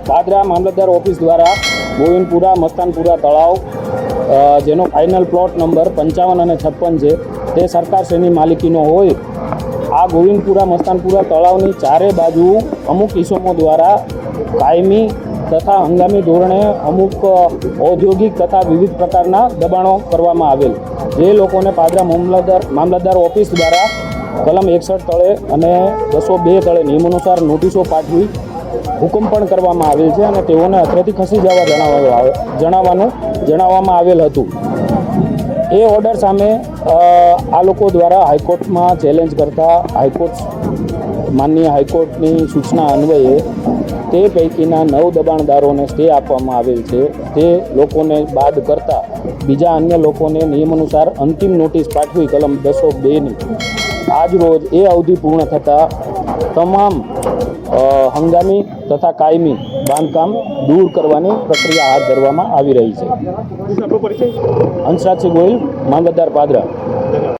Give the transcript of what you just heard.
પાદરા મામલતદાર office દ્વારા ગોવિંદપુરા મસ્તાનપુરા તળાવ જેનો ફાઇનલ પ્લોટ નંબર 55 અને 56 છે તે સરકારશ્રીની માલિકીનો હોય આ ગોવિંદપુરા મસ્તાનપુરા તળાવની ચારે બાજુ અમુક ઇસમો દ્વારા કાયમી તથા હંગામી ધોરણે અમુક ઔદ્યોગિક તથા વિવિધ પ્રકારના દબાણો કરવામાં આવેલ, જે લોકોને પાદરા મામલતદાર ઓફિસ દ્વારા કલમ 61 તળે અને 202 તળે નિયમ અનુસાર નોટિસો પાઠવી હુકમ પણ કરવામાં આવેલ છે અને તેઓને અત્રેથી ખસી જવા જણાવવામાં આવેલ હતું। એ ઓર્ડર સામે આ લોકો દ્વારા હાઈકોર્ટમાં ચેલેન્જ કરતા માનનીય હાઈકોર્ટની સૂચના અન્વયે તે પૈકીના 9 દબાણદારોને સ્ટે આપવામાં આવેલ છે। તે લોકોને બાદ કરતાં બીજા અન્ય લોકોને નિયમ અનુસાર અંતિમ નોટિસ પાઠવી કલમ 202ની આજ રોજ એ અવધિ પૂર્ણ થતાં તમામ હંગામી તથા કાયમી બાંધકામ દૂર કરવાની પ્રક્રિયા હાથ ધરવામાં આવી રહી છે। હંસરાજસિંહ ગોહિલ, મામલતદાર પાદરા।